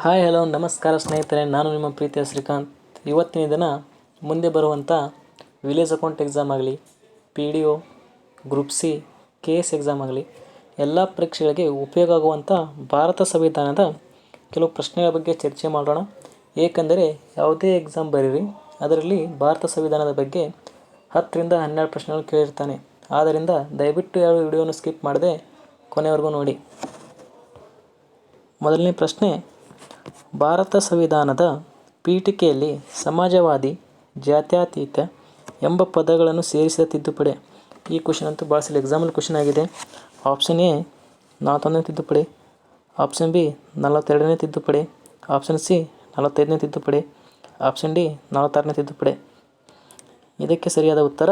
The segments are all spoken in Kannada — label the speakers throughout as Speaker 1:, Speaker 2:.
Speaker 1: ಹಾಯ್ ಹಲೋ ನಮಸ್ಕಾರ ಸ್ನೇಹಿತರೆ, ನಾನು ನಿಮ್ಮ ಪ್ರೀತಿಯ ಶ್ರೀಕಾಂತ್. ಇವತ್ತಿನ ದಿನ ಮುಂದೆ ಬರುವಂಥ ವಿಲೇಜ್ ಅಕೌಂಟ್ ಎಕ್ಸಾಮ್ ಆಗಲಿ, PDO, group C, KS exam ಆಗಲಿ, ಎಲ್ಲ ಪರೀಕ್ಷೆಗಳಿಗೆ ಉಪಯೋಗ ಆಗುವಂಥ ಭಾರತ ಸಂವಿಧಾನದ ಕೆಲವು ಪ್ರಶ್ನೆಗಳ ಬಗ್ಗೆ ಚರ್ಚೆ ಮಾಡೋಣ. ಏಕೆಂದರೆ ಯಾವುದೇ ಎಕ್ಸಾಮ್ ಬರೀರಿ, ಅದರಲ್ಲಿ ಭಾರತ ಸಂವಿಧಾನದ ಬಗ್ಗೆ 10ರಿಂದ 12 ಪ್ರಶ್ನೆಗಳು ಕೇಳಿರ್ತಾನೆ. ಆದ್ದರಿಂದ ದಯವಿಟ್ಟು ಯಾವ ವಿಡಿಯೋನ ಸ್ಕಿಪ್ ಮಾಡದೆ ಕೊನೆವರೆಗೂ ನೋಡಿ. ಮೊದಲನೇ ಪ್ರಶ್ನೆ, ಭಾರತ ಸಂವಿಧಾನದ ಪೀಠಿಕೆಯಲ್ಲಿ ಸಮಾಜವಾದಿ, ಜಾತ್ಯತೀತ ಎಂಬ ಪದಗಳನ್ನು ಸೇರಿಸಿದ ತಿದ್ದುಪಡಿ. ಈ ಕ್ವಶನ್ ಅಂತೂ ಭಾಳ ಸಲ ಎಕ್ಸಾಮಲ್ಲಿ ಕ್ವಶನ್ ಆಗಿದೆ. ಆಪ್ಷನ್ ಎ 41ನೇ ತಿದ್ದುಪಡಿ, ಆಪ್ಷನ್ ಬಿ 42ನೇ ತಿದ್ದುಪಡಿ, ಆಪ್ಷನ್ ಸಿ 45ನೇ ತಿದ್ದುಪಡಿ, ಆಪ್ಷನ್ ಡಿ 46ನೇ ತಿದ್ದುಪಡಿ. ಇದಕ್ಕೆ ಸರಿಯಾದ ಉತ್ತರ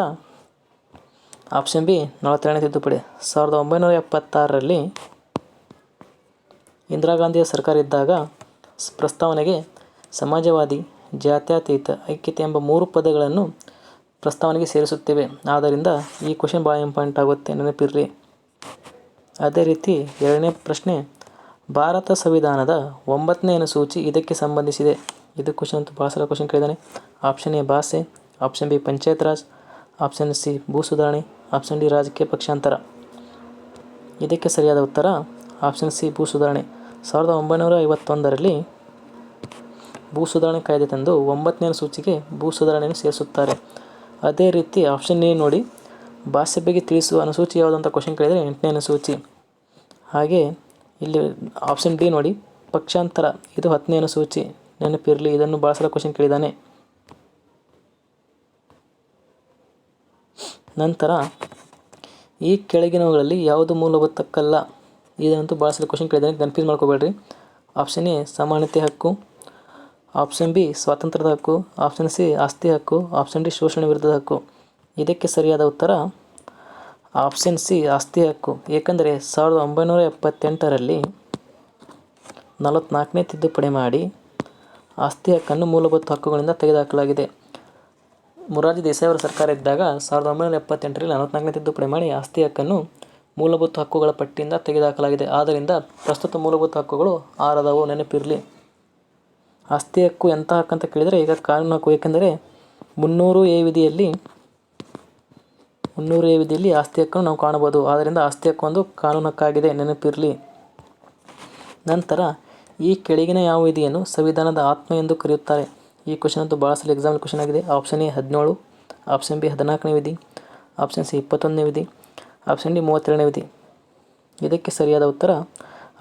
Speaker 1: ಆಪ್ಷನ್ ಬಿ 42ನೇ ತಿದ್ದುಪಡಿ. 1976ರಲ್ಲಿ ಇಂದಿರಾ ಗಾಂಧಿಯ ಸರ್ಕಾರ ಇದ್ದಾಗ ಪ್ರಸ್ತಾವನೆಗೆ ಸಮಾಜವಾದಿ, ಜಾತ್ಯತೀತ, ಐಕ್ಯತೆ ಎಂಬ 3 ಪದಗಳನ್ನು ಪ್ರಸ್ತಾವನೆಗೆ ಸೇರಿಸುತ್ತೇವೆ. ಆದ್ದರಿಂದ ಈ ಕ್ವಶನ್ ಭಾಳ ಇಂಪಾರ್ಟೆಂಟ್ ಆಗುತ್ತೆ, ನೆನಪಿರಲಿ. ಅದೇ ರೀತಿ ಎರಡನೇ ಪ್ರಶ್ನೆ, ಭಾರತ ಸಂವಿಧಾನದ 9ನೇ ಅನುಸೂಚಿ ಇದಕ್ಕೆ ಸಂಬಂಧಿಸಿದೆ. ಇದು ಕ್ವಶನ್ ಅಂತೂ ಭಾಳ ಸಲ ಕ್ವಶನ್ ಕೇಳಿದ್ದಾನೆ. ಆಪ್ಷನ್ ಎ ಭಾಷೆ, option B panchayat Raj, option C ಭೂ ಸುಧಾರಣೆ, ಆಪ್ಷನ್ ಡಿ ರಾಜಕೀಯ ಪಕ್ಷಾಂತರ. ಇದಕ್ಕೆ ಸರಿಯಾದ ಉತ್ತರ ಆಪ್ಷನ್ ಸಿ ಭೂ ಸುಧಾರಣೆ. 1951ರಲ್ಲಿ ಭೂ ಸುಧಾರಣೆ ಕಾಯ್ದೆ ತಂದು 9ನೇ ಅನುಸೂಚಿಗೆ ಭೂ ಸುಧಾರಣೆಯನ್ನು ಸೇರಿಸುತ್ತಾರೆ. ಅದೇ ರೀತಿ ಆಪ್ಷನ್ ಎ ನೋಡಿ, ಭಾಷೆ ಬಗ್ಗೆ ತಿಳಿಸುವ ಅನುಸೂಚಿ ಯಾವುದು ಅಂತ ಕ್ವಶನ್ ಕೇಳಿದರೆ 8ನೇ ಅನುಸೂಚಿ. ಹಾಗೆ ಇಲ್ಲಿ ಆಪ್ಷನ್ ಡಿ ನೋಡಿ, ಪಕ್ಷಾಂತರ, ಇದು 10ನೇ ಅನುಸೂಚಿ. ನೆನಪಿರಲಿ, ಇದನ್ನು ಭಾಳ ಸಲ ಕ್ವಶನ್ ಕೇಳಿದ್ದಾನೆ. ನಂತರ ಈ ಕೆಳಗಿನವುಗಳಲ್ಲಿ ಯಾವುದು ಮೂಲಭೂತ ಹಕ್ಕಲ್ಲ. ಇದಂತೂ ಭಾಳ ಸಲ ಕ್ವಶನ್ ಕೇಳಿದ್ದಾನೆ, ಕನ್ಫ್ಯೂಸ್ ಮಾಡ್ಕೋಬೇಡ್ರಿ. ಆಪ್ಷನ್ ಎ ಸಮಾನತೆ ಹಕ್ಕು, ಆಪ್ಷನ್ ಬಿ ಸ್ವಾತಂತ್ರ್ಯದ ಹಕ್ಕು, ಆಪ್ಷನ್ ಸಿ ಆಸ್ತಿ ಹಕ್ಕು, ಆಪ್ಷನ್ ಡಿ ಶೋಷಣೆ ವಿರುದ್ಧದ ಹಕ್ಕು. ಇದಕ್ಕೆ ಸರಿಯಾದ ಉತ್ತರ ಆಪ್ಷನ್ ಸಿ ಆಸ್ತಿ ಹಕ್ಕು. ಏಕೆಂದರೆ 1978ರಲ್ಲಿ 44ನೇ ತಿದ್ದುಪಡಿ ಮಾಡಿ ಆಸ್ತಿ ಹಕ್ಕನ್ನು ಮೂಲಭೂತ ಹಕ್ಕುಗಳಿಂದ ತೆಗೆದುಹಾಕಲಾಗಿದೆ. ಮೊರಾರ್ಜಿ ದೇಸಾಯಿ ಅವರ ಸರ್ಕಾರ ಇದ್ದಾಗ 1978ರಲ್ಲಿ 44ನೇ ತಿದ್ದುಪಡಿ ಮಾಡಿ ಆಸ್ತಿ ಹಕ್ಕನ್ನು ಮೂಲಭೂತ ಹಕ್ಕುಗಳ ಪಟ್ಟಿಯಿಂದ ತೆಗೆದುಹಾಕಲಾಗಿದೆ. ಆದ್ದರಿಂದ ಪ್ರಸ್ತುತ ಮೂಲಭೂತ ಹಕ್ಕುಗಳು 6 ಅದಾವು, ನೆನಪಿರಲಿ. ಆಸ್ತಿ ಹಕ್ಕು ಎಂಥ ಹಕ್ಕು ಅಂತ ಕೇಳಿದರೆ ಈಗ ಕಾನೂನು ಹಕ್ಕು. ಏಕೆಂದರೆ 300A ವಿಧಿಯಲ್ಲಿ ಆಸ್ತಿ ಹಕ್ಕನ್ನು ನಾವು ಕಾಣಬಹುದು. ಆದ್ದರಿಂದ ಆಸ್ತಿ ಹಕ್ಕು ಒಂದು ಕಾನೂನು ಹಕ್ಕಾಗಿದೆ, ನೆನಪಿರಲಿ. ನಂತರ ಈ ಕೆಳಗಿನ ಯಾವ ವಿಧಿಯನ್ನು ಸಂವಿಧಾನದ ಆತ್ಮ ಎಂದು ಕರೆಯುತ್ತಾರೆ. ಈ ಕ್ವಶನ್ ಅಂತೂ ಭಾಳ ಸಲ ಎಕ್ಸಾಮ್ ಕ್ವಶನ್ ಆಗಿದೆ. ಆಪ್ಷನ್ ಎ 17, ಆಪ್ಷನ್ ಬಿ 14ನೇ ವಿಧಿ, ಆಪ್ಷನ್ ಸಿ 21ನೇ ವಿಧಿ, ಆಪ್ಷನ್ ಡಿ 32ನೇ ವಿಧಿ. ಇದಕ್ಕೆ ಸರಿಯಾದ ಉತ್ತರ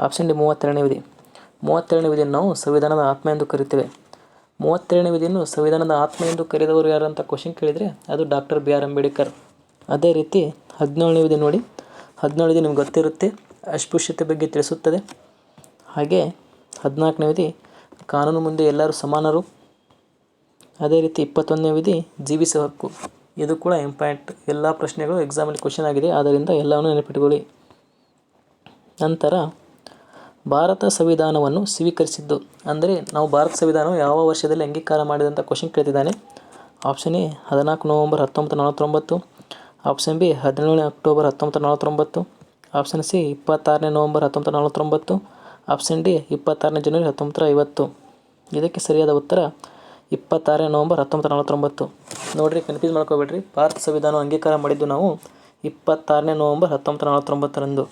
Speaker 1: ಆಪ್ಷನ್ ಡಿ 32ನೇ ವಿಧಿ. 32ನೇ ವಿಧಿಯನ್ನು ನಾವು ಸಂವಿಧಾನದ ಆತ್ಮ ಎಂದು ಕರಿತೇವೆ. 32ನೇ ವಿಧಿಯನ್ನು ಸಂವಿಧಾನದ ಆತ್ಮ ಎಂದು ಕರೆದವರು ಯಾರು ಅಂತ ಕ್ವಶನ್ ಕೇಳಿದರೆ ಅದು ಡಾಕ್ಟರ್ BR ಅಂಬೇಡ್ಕರ್. ಅದೇ ರೀತಿ 17ನೇ ವಿಧಿ ನೋಡಿ, 17ನೇ ವಿಧಿ ನಿಮ್ಗೆ ಗೊತ್ತಿರುತ್ತೆ, ಅಸ್ಪೃಶ್ಯತೆ ಬಗ್ಗೆ ತಿಳಿಸುತ್ತದೆ. ಹಾಗೆ 14ನೇ ವಿಧಿ ಕಾನೂನು ಮುಂದೆ ಎಲ್ಲರೂ ಸಮಾನರು. ಅದೇ ರೀತಿ 21ನೇ ವಿಧಿ ಜೀವಿಸುವ ಹಕ್ಕು. ಇದು ಕೂಡ ಇಂಪಾರ್ಟೆಂಟ್, ಎಲ್ಲ ಪ್ರಶ್ನೆಗಳು ಎಕ್ಸಾಮಲ್ಲಿ ಕ್ವಶನ್ ಆಗಿದೆ. ಆದ್ದರಿಂದ ಎಲ್ಲವನ್ನು ನೆನಪಿಟ್ಕೊಳ್ಳಿ. ನಂತರ ಭಾರತ ಸಂವಿಧಾನವನ್ನು ಸ್ವೀಕರಿಸಿದ್ದು, ಅಂದರೆ ನಾವು ಭಾರತ ಸಂವಿಧಾನವು ಯಾವ ವರ್ಷದಲ್ಲಿ ಅಂಗೀಕಾರ ಮಾಡಿದಂಥ ಕ್ವಶನ್ ಕೇಳ್ತಿದ್ದಾನೆ. Option A 14 November 1949, option B 17 October 1949, option C 26ನೇ ನವೆಂಬರ್ 1949, ಆಪ್ಷನ್ ಡಿ 26ನೇ ಜನವರಿ 1950. ಇದಕ್ಕೆ ಸರಿಯಾದ ಉತ್ತರ 26ನೇ ನವೆಂಬರ್ 1949. ನೋಡಿರಿ, ಕನ್ಫ್ಯೂಸ್ ಮಾಡ್ಕೋಬೇಡ್ರಿ. ಭಾರತ ಸಂವಿಧಾನ ಅಂಗೀಕಾರ ಮಾಡಿದ್ದು ನಾವು 26ನೇ ನವೆಂಬರ್ 1949ರಂದು.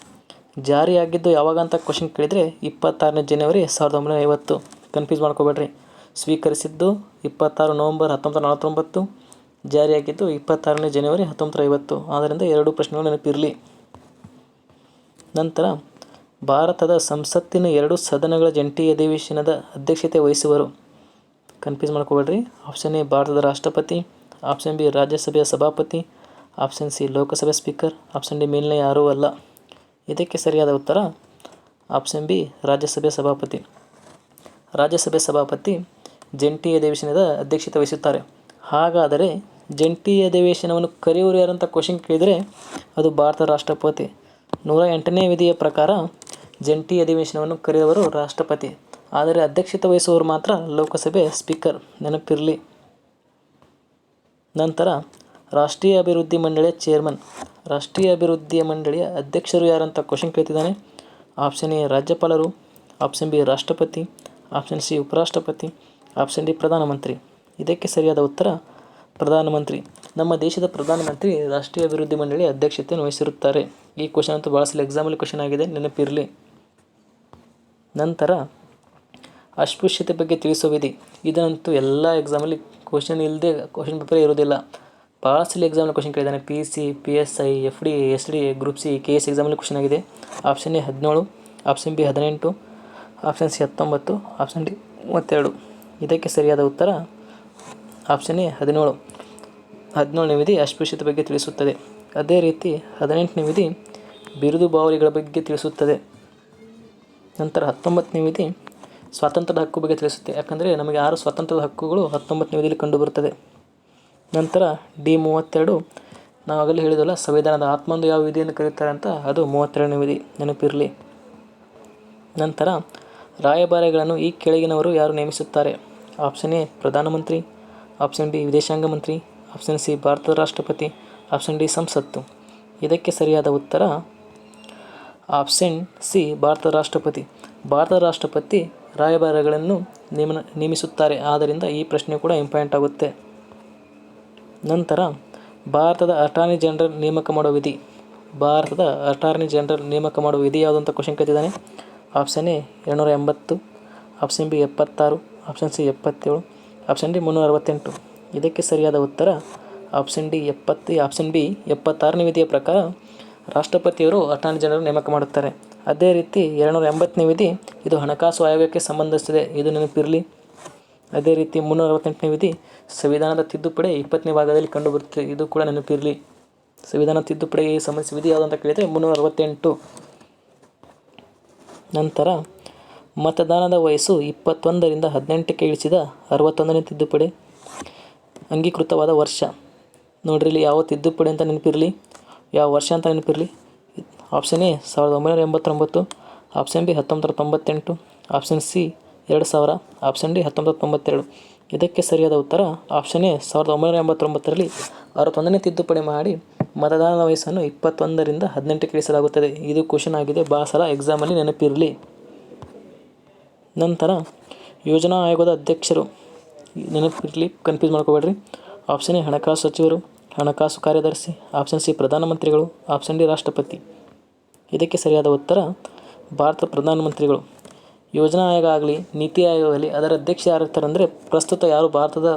Speaker 1: ಜಾರಿಯಾಗಿದ್ದು ಯಾವಾಗ ಅಂತ ಕ್ವಶನ್ ಕೇಳಿದರೆ 26ನೇ ಜನವರಿ 1950. ಕನ್ಫ್ಯೂಸ್ ಮಾಡ್ಕೋಬೇಡ್ರಿ. ಸ್ವೀಕರಿಸಿದ್ದು 26 ನವೆಂಬರ್ 1949, ಜಾರಿಯಾಗಿದ್ದು 26ನೇ ಜನವರಿ 1950. ಆದ್ದರಿಂದ 2 ಪ್ರಶ್ನೆಗಳು ನೆನಪಿರಲಿ. ನಂತರ ಭಾರತದ ಸಂಸತ್ತಿನ 2 ಸದನಗಳ ಜಂಟಿ ಅಧಿವೇಶನದ ಅಧ್ಯಕ್ಷತೆ ವಹಿಸುವರು. ಕನ್ಫ್ಯೂಸ್ ಮಾಡ್ಕೋಬೇಡ್ರಿ. ಆಪ್ಷನ್ ಎ ಭಾರತದ ರಾಷ್ಟ್ರಪತಿ, ಆಪ್ಷನ್ ಬಿ ರಾಜ್ಯಸಭೆಯ ಸಭಾಪತಿ, ಆಪ್ಷನ್ ಸಿ ಲೋಕಸಭೆ ಸ್ಪೀಕರ್, ಆಪ್ಷನ್ ಡಿ ಮೇಲಿನ ಯಾರೂ ಅಲ್ಲ. ಇದಕ್ಕೆ ಸರಿಯಾದ ಉತ್ತರ ಆಪ್ಷನ್ ಬಿ ರಾಜ್ಯಸಭೆ ಸಭಾಪತಿ. ರಾಜ್ಯಸಭೆ ಸಭಾಪತಿ ಜಂಟಿ ಅಧಿವೇಶನದ ಅಧ್ಯಕ್ಷತೆ ವಹಿಸುತ್ತಾರೆ. ಹಾಗಾದರೆ ಜಂಟಿ ಅಧಿವೇಶನವನ್ನು ಕರೆಯುವರು ಯಾರಂತ ಕ್ವಶನ್ ಕೇಳಿದರೆ ಅದು ಭಾರತದ ರಾಷ್ಟ್ರಪತಿ. 108ನೇ ವಿಧಿಯ ಪ್ರಕಾರ ಜಂಟಿ ಅಧಿವೇಶನವನ್ನು ಕರೆಯುವವರು ರಾಷ್ಟ್ರಪತಿ, ಆದರೆ ಅಧ್ಯಕ್ಷತೆ ವಹಿಸುವವರು ಮಾತ್ರ ಲೋಕಸಭೆ ಸ್ಪೀಕರ್, ನೆನಪಿರಲಿ. ನಂತರ ರಾಷ್ಟ್ರೀಯ ಅಭಿವೃದ್ಧಿ ಮಂಡಳಿಯ ಚೇರ್ಮನ್, ರಾಷ್ಟ್ರೀಯ ಅಭಿವೃದ್ಧಿ ಮಂಡಳಿಯ ಅಧ್ಯಕ್ಷರು ಯಾರಂತ ಕ್ವಶನ್ ಕೇಳ್ತಿದ್ದಾನೆ. ಆಪ್ಷನ್ ಎ ರಾಜ್ಯಪಾಲರು, ಆಪ್ಷನ್ ಬಿ ರಾಷ್ಟ್ರಪತಿ, ಆಪ್ಷನ್ ಸಿ ಉಪರಾಷ್ಟ್ರಪತಿ, ಆಪ್ಷನ್ ಡಿ ಪ್ರಧಾನಮಂತ್ರಿ. ಇದಕ್ಕೆ ಸರಿಯಾದ ಉತ್ತರ ಪ್ರಧಾನಮಂತ್ರಿ. ನಮ್ಮ ದೇಶದ ಪ್ರಧಾನಮಂತ್ರಿ ರಾಷ್ಟ್ರೀಯ ಅಭಿವೃದ್ಧಿ ಮಂಡಳಿ ಅಧ್ಯಕ್ಷತೆಯನ್ನು ವಹಿಸಿರುತ್ತಾರೆ. ಈ ಕ್ವಶನ್ ಅಂತೂ ಭಾಳ ಸಲ ಎಕ್ಸಾಮಲ್ಲಿ ಕ್ವಶನ್ ಆಗಿದೆ, ನೆನಪಿರಲಿ. ನಂತರ ಅಸ್ಪೃಶ್ಯತೆ ಬಗ್ಗೆ ತಿಳಿಸುವ ವಿಧಿ. ಇದನ್ನಂತೂ ಎಲ್ಲ ಎಕ್ಸಾಮಲ್ಲಿ ಕ್ವಶನ್ ಇಲ್ಲದೆ ಕ್ವಶನ್ ಪೇಪರೇ ಇರೋದಿಲ್ಲ. ಭಾಳ ಸಲ ಎಕ್ಸಾಮಲ್ಲಿ ಕ್ವಶನ್ ಕೇಳಿದ್ದಾನೆ. PC, PSI, FD, SD, group C, KS ಎಕ್ಸಾಮಲ್ಲಿ ಕ್ವಶನ್ ಆಗಿದೆ. Option A 17, option B 18, option C 19, option D 32. ಇದಕ್ಕೆ ಸರಿಯಾದ ಉತ್ತರ ಆಪ್ಷನ್ ಎ 17. 17ನೇ ವಿಧಿ ಅಸ್ಪೃಶ್ಯತೆ ಬಗ್ಗೆ ತಿಳಿಸುತ್ತದೆ. ಅದೇ ರೀತಿ 18ನೇ ವಿಧಿ ಬಿರುದು ಬಾವಲಿಗಳ ಬಗ್ಗೆ ತಿಳಿಸುತ್ತದೆ. ನಂತರ 19ನೇ ವಿಧಿ ಸ್ವಾತಂತ್ರ್ಯದ ಹಕ್ಕು ಬಗ್ಗೆ ತಿಳಿಸುತ್ತೆ. ಯಾಕಂದರೆ ನಮಗೆ 6 ಸ್ವಾತಂತ್ರ್ಯದ ಹಕ್ಕುಗಳು 19ನೇ ವಿಧಿಯಲ್ಲಿ ಕಂಡುಬರುತ್ತದೆ. ನಂತರ D32 ನಾವು ಆಗಲೇ ಹೇಳಿದ್ವಲ್ಲ, ಸಂವಿಧಾನದ ಆತ್ಮ ಎಂದು ಯಾವ ವಿಧಿಯನ್ನು ಕರೆಯುತ್ತಾರೆ ಅಂತ, ಅದು 32ನೇ ವಿಧಿ, ನೆನಪಿರಲಿ. ನಂತರ ರಾಯಭಾರಿಗಳನ್ನು ಈ ಕೆಳಗಿನವರು ಯಾರು ನೇಮಿಸುತ್ತಾರೆ? ಆಪ್ಷನ್ ಎ ಪ್ರಧಾನಮಂತ್ರಿ, ಆಪ್ಷನ್ ಬಿ ವಿದೇಶಾಂಗ ಮಂತ್ರಿ, ಆಪ್ಷನ್ ಸಿ ಭಾರತದ ರಾಷ್ಟ್ರಪತಿ, ಆಪ್ಷನ್ ಡಿ ಸಂಸತ್ತು. ಇದಕ್ಕೆ ಸರಿಯಾದ ಉತ್ತರ ಆಪ್ಷನ್ ಸಿ ಭಾರತದ ರಾಷ್ಟ್ರಪತಿ. ಭಾರತದ ರಾಷ್ಟ್ರಪತಿ ರಾಯಭಾರಿಗಳನ್ನು ನೇಮಿಸುತ್ತಾರೆ. ಆದ್ದರಿಂದ ಈ ಪ್ರಶ್ನೆ ಕೂಡ ಇಂಪಾರ್ಟೆಂಟ್ ಆಗುತ್ತೆ. ನಂತರ ಭಾರತದ ಅಟಾರ್ನಿ ಜನರಲ್ ನೇಮಕ ಮಾಡುವ ವಿಧಿ. ಭಾರತದ ಅಟಾರ್ನಿ ಜನರಲ್ ನೇಮಕ ಮಾಡುವ ವಿಧಿ ಯಾವುದು ಅಂತ ಕ್ವಶನ್ ಕೇಳ್ತಿದ್ದಾನೆ. Option A 280, option B 76, option C 77, option D 368. ಇದಕ್ಕೆ ಸರಿಯಾದ ಉತ್ತರ ಆಪ್ಷನ್ ಡಿ 70. ಆಪ್ಷನ್ ಬಿ 76ನೇ ವಿಧಿಯ ಪ್ರಕಾರ ರಾಷ್ಟ್ರಪತಿಯವರು ಅಟಾರ್ನಿ ಜನರಲ್ ನೇಮಕ ಮಾಡುತ್ತಾರೆ. ಅದೇ ರೀತಿ 280ನೇ ವಿಧಿ ಇದು ಹಣಕಾಸು ಆಯೋಗಕ್ಕೆ ಸಂಬಂಧಿಸಿದೆ, ಇದು ನೆನಪಿರಲಿ. ಅದೇ ರೀತಿ 368ನೇ ವಿಧಿ ಸಂವಿಧಾನದ ತಿದ್ದುಪಡಿ 20ನೇ ಭಾಗದಲ್ಲಿ ಕಂಡುಬರುತ್ತದೆ, ಇದು ಕೂಡ ನೆನಪಿರಲಿ. ಸಂವಿಧಾನ ತಿದ್ದುಪಡಿಗೆ ಸಂಬಂಧಿಸಿದ ವಿಧಿ ಯಾವುದು ಅಂತ ಕೇಳಿದರೆ 368. ನಂತರ ಮತದಾನದ ವಯಸ್ಸು 21ರಿಂದ 18ಕ್ಕೆ ಇಳಿಸಿದ 61ನೇ ತಿದ್ದುಪಡಿ ಅಂಗೀಕೃತವಾದ ವರ್ಷ. ನೋಡ್ರಿ, ಇಲ್ಲಿ ಯಾವ ತಿದ್ದುಪಡಿ ಅಂತ ನೆನಪಿರಲಿ, ಯಾವ ವರ್ಷ ಅಂತ ನೆನಪಿರಲಿ. Option A 1989, option B 1998, option C 2000, option D 1992. ಇದಕ್ಕೆ ಸರಿಯಾದ ಉತ್ತರ ಆಪ್ಷನ್ ಎ 1989ರಲ್ಲಿ 61ನೇ ತಿದ್ದುಪಡಿ ಮಾಡಿ ಮತದಾನದ ವಯಸ್ಸನ್ನು 21ರಿಂದ 18ಕ್ಕೆ ಇಳಿಸಲಾಗುತ್ತದೆ. ಇದು ಕ್ವಶನ್ ಆಗಿದೆ, ಭಾಳ ಸಲ ಎಕ್ಸಾಮಲ್ಲಿ ನೆನಪಿರಲಿ. ನಂತರ ಯೋಜನಾ ಆಯೋಗದ ಅಧ್ಯಕ್ಷರು ನೆನಪಿರಲಿ, ಕನ್ಫ್ಯೂಸ್ ಮಾಡ್ಕೋಬೇಡ್ರಿ. ಆಪ್ಷನ್ ಎ ಹಣಕಾಸು ಸಚಿವರು, ಹಣಕಾಸು ಕಾರ್ಯದರ್ಶಿ, ಆಪ್ಷನ್ ಸಿ ಪ್ರಧಾನಮಂತ್ರಿಗಳು, ಆಪ್ಷನ್ ಡಿ ರಾಷ್ಟ್ರಪತಿ. ಇದಕ್ಕೆ ಸರಿಯಾದ ಉತ್ತರ ಭಾರತ ಪ್ರಧಾನಮಂತ್ರಿಗಳು. ಯೋಜನಾ ಆಯೋಗ ಆಗಲಿ ನೀತಿ ಆಯೋಗ ಆಗಲಿ ಅದರ ಅಧ್ಯಕ್ಷ ಯಾರು ಇರ್ತಾರೆ ಅಂದರೆ ಪ್ರಸ್ತುತ ಯಾರು ಭಾರತದ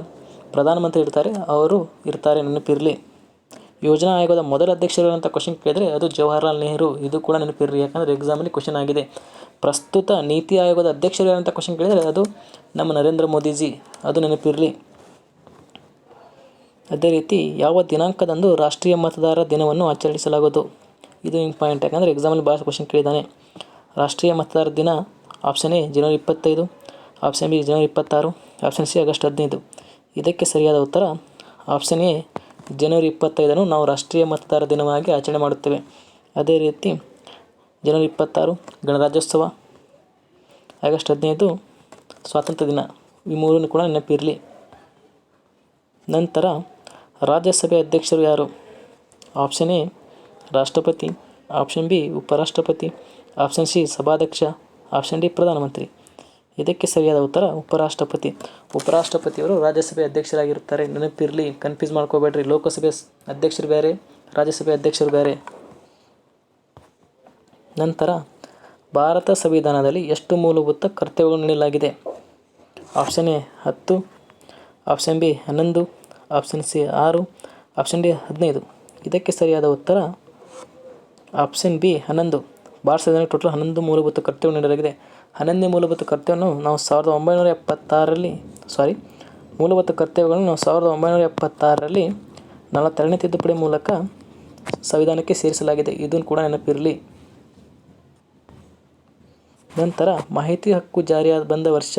Speaker 1: ಪ್ರಧಾನಮಂತ್ರಿ ಇರ್ತಾರೆ ಅವರು ಇರ್ತಾರೆ, ನೆನಪಿರಲಿ. ಯೋಜನಾ ಆಯೋಗದ ಮೊದಲ ಅಧ್ಯಕ್ಷರು ಅಂತ ಕ್ವಶನ್ ಕೇಳಿದರೆ ಅದು ಜವಾಹರ್ಲಾಲ್ ನೆಹರು, ಇದು ಕೂಡ ನೆನಪಿರಲಿ. ಯಾಕಂದರೆ ಎಕ್ಸಾಮಲ್ಲಿ ಕ್ವಶನ್ ಆಗಿದೆ. ಪ್ರಸ್ತುತ ನೀತಿ ಆಯೋಗದ ಅಧ್ಯಕ್ಷರು ಅಂತ ಕ್ವಶನ್ ಕೇಳಿದರೆ ಅದು ನಮ್ಮ ನರೇಂದ್ರ ಮೋದಿಜಿ, ಅದು ನೆನಪಿರಲಿ. ಅದೇ ರೀತಿ ಯಾವ ದಿನಾಂಕದಂದು ರಾಷ್ಟ್ರೀಯ ಮತದಾರರ ದಿನವನ್ನು ಆಚರಿಸಲಾಗುವುದು? ಇದು ಇಂಪಾರ್ಟೆಂಟ್, ಯಾಕಂದರೆ ಎಕ್ಸಾಮಲ್ಲಿ ಭಾಳ ಕ್ವಶನ್ ಕೇಳಿದ್ದಾನೆ. ರಾಷ್ಟ್ರೀಯ ಮತದಾರರ ದಿನ option A January 25, option B January 26, option C August 15. ಇದಕ್ಕೆ ಸರಿಯಾದ ಉತ್ತರ ಆಪ್ಷನ್ ಎ ಜನವರಿ 25 ನಾವು ರಾಷ್ಟ್ರೀಯ ಮತದಾರರ ದಿನವಾಗಿ ಆಚರಣೆ ಮಾಡುತ್ತೇವೆ. ಅದೇ ರೀತಿ ಜನವರಿ 26 ಗಣರಾಜ್ಯೋತ್ಸವ, ಆಗಸ್ಟ್ 15 ಸ್ವಾತಂತ್ರ್ಯ ದಿನ, ಈ ಮೂರನ್ನು ಕೂಡ ನೆನಪಿರಲಿ. ನಂತರ ರಾಜ್ಯಸಭೆ ಅಧ್ಯಕ್ಷರು ಯಾರು? ಆಪ್ಷನ್ ಎ ರಾಷ್ಟ್ರಪತಿ, ಆಪ್ಷನ್ ಬಿ ಉಪರಾಷ್ಟ್ರಪತಿ, ಆಪ್ಷನ್ ಸಿ ಸಭಾಧ್ಯಕ್ಷ, ಆಪ್ಷನ್ ಡಿ ಪ್ರಧಾನಮಂತ್ರಿ. ಇದಕ್ಕೆ ಸರಿಯಾದ ಉತ್ತರ ಉಪರಾಷ್ಟ್ರಪತಿ. ಉಪರಾಷ್ಟ್ರಪತಿಯವರು ರಾಜ್ಯಸಭೆ ಅಧ್ಯಕ್ಷರಾಗಿರುತ್ತಾರೆ, ನೆನಪಿರಲಿ, ಕನ್ಫ್ಯೂಸ್ ಮಾಡ್ಕೋಬೇಡ್ರಿ. ಲೋಕಸಭೆ ಅಧ್ಯಕ್ಷರು ಬೇರೆ, ರಾಜ್ಯಸಭೆ ಅಧ್ಯಕ್ಷರು ಬೇರೆ. ನಂತರ ಭಾರತ ಸಂವಿಧಾನದಲ್ಲಿ ಎಷ್ಟು ಮೂಲಭೂತ ಕರ್ತವ್ಯಗಳು ನೀಡಲಾಗಿದೆ? Option A 10, option B 11, option C 6, option D 15. ಇದಕ್ಕೆ ಸರಿಯಾದ ಉತ್ತರ ಆಪ್ಷನ್ ಬಿ 11. ಭಾರತ ಸಂವಿಧಾನಕ್ಕೆ ಟೋಟಲ್ 11 ಮೂಲಭೂತ ಕರ್ತವ್ಯ ನೀಡಲಾಗಿದೆ. 11ನೇ ಮೂಲಭೂತ ಕರ್ತವ್ಯವನ್ನು ನಾವು 1976ರಲ್ಲಿ ಮೂಲಭೂತ ಕರ್ತವ್ಯಗಳನ್ನು ನಾವು 1976ರಲ್ಲಿ 42ನೇ ತಿದ್ದುಪಡಿ ಮೂಲಕ ಸಂವಿಧಾನಕ್ಕೆ ಸೇರಿಸಲಾಗಿದೆ, ಇದನ್ನು ಕೂಡ ನೆನಪಿರಲಿ. ನಂತರ ಮಾಹಿತಿ ಹಕ್ಕು ಜಾರಿಯಾದ ಬಂದ ವರ್ಷ.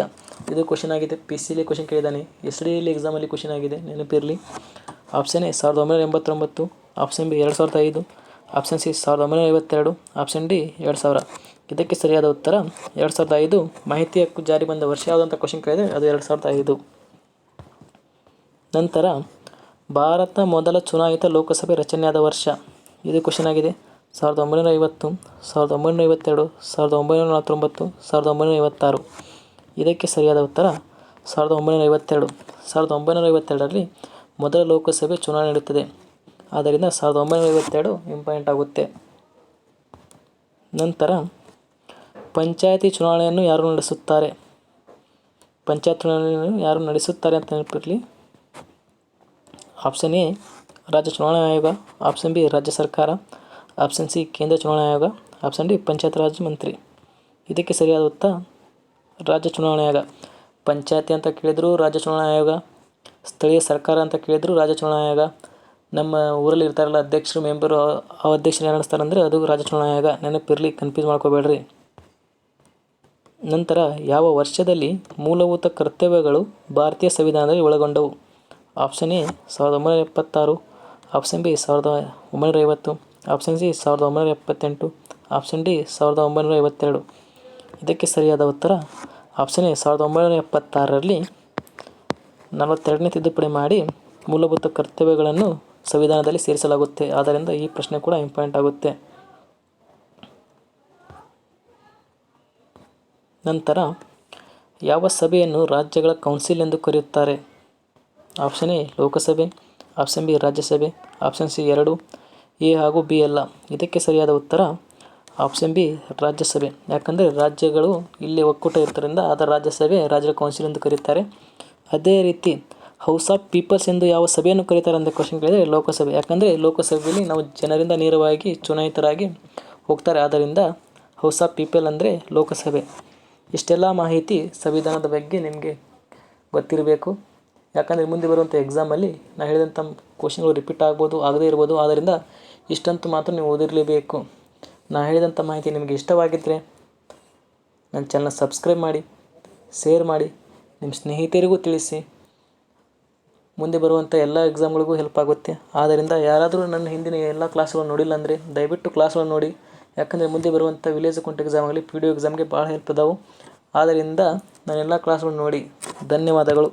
Speaker 1: ಇದು ಕ್ವಶನ್ ಆಗಿದೆ, PCಲಿ ಕ್ವಶನ್ ಕೇಳಿದ್ದಾನೆ, SDಯಲ್ಲಿ ಎಕ್ಸಾಮಲ್ಲಿ ಕ್ವಶನ್ ಆಗಿದೆ, ನೆನಪಿರಲಿ. Option A 1989, option B 2005, option C 1952, option D 2000. ಇದಕ್ಕೆ ಸರಿಯಾದ ಉತ್ತರ 2005. ಮಾಹಿತಿ ಹಕ್ಕು ಜಾರಿ ಬಂದ ವರ್ಷ ಯಾವುದಂತ ಕ್ವಶನ್ ಕೇಳಿದರೆ ಅದು 2005. ನಂತರ ಭಾರತ ಮೊದಲ ಚುನಾಯಿತ ಲೋಕಸಭೆ ರಚನೆಯಾದ ವರ್ಷ. ಇದು ಕ್ವಶನ್ ಆಗಿದೆ. 1950, 1952, 1949, 1956. ಇದಕ್ಕೆ ಸರಿಯಾದ ಉತ್ತರ 1952. 1952ರಲ್ಲಿ ಮೊದಲ ಲೋಕಸಭೆ ಚುನಾವಣೆ ನಡೆಯುತ್ತದೆ. ಆದ್ದರಿಂದ 1952 ಇಂಪಾರ್ಟೆಂಟ್ ಆಗುತ್ತೆ. ನಂತರ ಪಂಚಾಯತಿ ಚುನಾವಣೆಯನ್ನು ಯಾರು ನಡೆಸುತ್ತಾರೆ? ಪಂಚಾಯತ್ ಚುನಾವಣೆಯನ್ನು ಯಾರು ನಡೆಸುತ್ತಾರೆ ಅಂತ ನೆನಪಿರಲಿ. ಆಪ್ಷನ್ ಎ ರಾಜ್ಯ ಚುನಾವಣಾ ಆಯೋಗ, ಆಪ್ಷನ್ ಬಿ ರಾಜ್ಯ ಸರ್ಕಾರ, ಆಪ್ಷನ್ ಸಿ ಕೇಂದ್ರ ಚುನಾವಣಾ ಆಯೋಗ, ಆಪ್ಷನ್ ಡಿ ಪಂಚಾಯತ್ ರಾಜ್ ಮಂತ್ರಿ. ಇದಕ್ಕೆ ಸರಿಯಾದ ಉತ್ತರ ರಾಜ್ಯ ಚುನಾವಣಾ ಆಯೋಗ. ಪಂಚಾಯತಿ ಅಂತ ಕೇಳಿದ್ರು ರಾಜ್ಯ ಚುನಾವಣಾ ಆಯೋಗ, ಸ್ಥಳೀಯ ಸರ್ಕಾರ ಅಂತ ಕೇಳಿದ್ರು ರಾಜ್ಯ ಚುನಾವಣಾ ಆಯೋಗ, ನಮ್ಮ ಊರಲ್ಲಿ ಇರ್ತಾರಲ್ಲ ಅಧ್ಯಕ್ಷರು ಮೆಂಬರು, ಆ ಅಧ್ಯಕ್ಷರು ಏನು ನಡೆಸ್ತಾರೆ ಅಂದರೆ ಅದು ರಾಜ್ಯ ಚುನಾವಣಾ ಆಯೋಗ. ನೆನಪಿರಲಿ, ಕನ್ಫ್ಯೂಸ್ ಮಾಡ್ಕೋಬೇಡ್ರಿ. ನಂತರ ಯಾವ ವರ್ಷದಲ್ಲಿ ಮೂಲಭೂತ ಕರ್ತವ್ಯಗಳು ಭಾರತೀಯ ಸಂವಿಧಾನದಲ್ಲಿ ಒಳಗೊಂಡವು? Option A 1976, option B 1950, option C 1978, option D 1952. ಇದಕ್ಕೆ ಸರಿಯಾದ ಉತ್ತರ ಆಪ್ಷನ್ ಎ 1976ರಲ್ಲಿ 42ನೇ ತಿದ್ದುಪಡಿ ಮಾಡಿ ಮೂಲಭೂತ ಕರ್ತವ್ಯಗಳನ್ನು ಸಂವಿಧಾನದಲ್ಲಿ ಸೇರಿಸಲಾಗುತ್ತೆ. ಆದ್ದರಿಂದ ಈ ಪ್ರಶ್ನೆ ಕೂಡ ಇಂಪಾರ್ಟೆಂಟ್ ಆಗುತ್ತೆ. ನಂತರ ಯಾವ ಸಭೆಯನ್ನು ರಾಜ್ಯಗಳ ಕೌನ್ಸಿಲ್ ಎಂದು ಕರೆಯುತ್ತಾರೆ? Option A Lok Sabha, option B ರಾಜ್ಯಸಭೆ, ಆಪ್ಷನ್ ಸಿ ಎರಡು, ಎ ಹಾಗೂ ಬಿ ಎಲ್ಲ. ಇದಕ್ಕೆ ಸರಿಯಾದ ಉತ್ತರ ಆಪ್ಷನ್ ಬಿ ರಾಜ್ಯಸಭೆ. ಯಾಕಂದರೆ ರಾಜ್ಯಗಳು ಇಲ್ಲಿ ಒಕ್ಕೂಟ ಇರೋದ್ರಿಂದ ಅದರ ರಾಜ್ಯಸಭೆ ರಾಜ್ಯಗಳ ಕೌನ್ಸಿಲ್ ಎಂದು ಕರೀತಾರೆ. ಅದೇ ರೀತಿ ಹೌಸ್ ಆಫ್ ಪೀಪಲ್ಸ್ ಎಂದು ಯಾವ ಸಭೆಯನ್ನು ಕರೀತಾರೆ ಅಂತ ಕ್ವಶನ್ ಕೇಳಿದರೆ ಲೋಕಸಭೆ. ಯಾಕಂದರೆ ಲೋಕಸಭೆಯಲ್ಲಿ ನಾವು ಜನರಿಂದ ನೇರವಾಗಿ ಚುನಾಯಿತರಾಗಿ ಹೋಗ್ತಾರೆ. ಆದ್ದರಿಂದ ಹೌಸ್ ಆಫ್ ಪೀಪಲ್ ಅಂದರೆ ಲೋಕಸಭೆ. ಇಷ್ಟೆಲ್ಲ ಮಾಹಿತಿ ಸಂವಿಧಾನದ ಬಗ್ಗೆ ನಿಮಗೆ ಗೊತ್ತಿರಬೇಕು. ಯಾಕಂದರೆ ಮುಂದೆ ಬರುವಂಥ ಎಕ್ಸಾಮಲ್ಲಿ ನಾನು ಹೇಳಿದಂಥ ಕ್ವಶನ್ಗಳು ರಿಪೀಟ್ ಆಗ್ಬೋದು, ಆಗದೇ ಇರ್ಬೋದು. ಆದ್ದರಿಂದ ಇಷ್ಟಂತೂ ಮಾತ್ರ ನೀವು ಓದಿರಲೇಬೇಕು. ನಾನು ಹೇಳಿದಂಥ ಮಾಹಿತಿ ನಿಮಗೆ ಇಷ್ಟವಾಗಿದ್ದರೆ ನನ್ನ ಚಾನಲ್ನ ಸಬ್ಸ್ಕ್ರೈಬ್ ಮಾಡಿ, ಶೇರ್ ಮಾಡಿ, ನಿಮ್ಮ ಸ್ನೇಹಿತರಿಗೂ ತಿಳಿಸಿ. ಮುಂದೆ ಬರುವಂಥ ಎಲ್ಲ ಎಕ್ಸಾಮ್ಗಳಿಗೂ ಹೆಲ್ಪ್ ಆಗುತ್ತೆ. ಆದ್ದರಿಂದ ಯಾರಾದರೂ ನನ್ನ ಹಿಂದಿನ ಎಲ್ಲ ಕ್ಲಾಸ್ಗಳನ್ನು ನೋಡಿಲ್ಲ ಅಂದರೆ ದಯವಿಟ್ಟು ಕ್ಲಾಸ್ಗಳನ್ನು ನೋಡಿ. ಯಾಕಂದರೆ ಮುಂದೆ ಬರುವಂಥ ವಿಲೇಜ್ ಅಕೌಂಟ್ ಎಕ್ಸಾಮಲ್ಲಿ PDO ಎಕ್ಸಾಮ್ಗೆ ಭಾಳ ಹೆಲ್ಪ್ ಅದಾವೆ. ಆದ್ದರಿಂದ ನಾನೆಲ್ಲ ಕ್ಲಾಸ್ಗಳನ್ನು ನೋಡಿ. ಧನ್ಯವಾದಗಳು.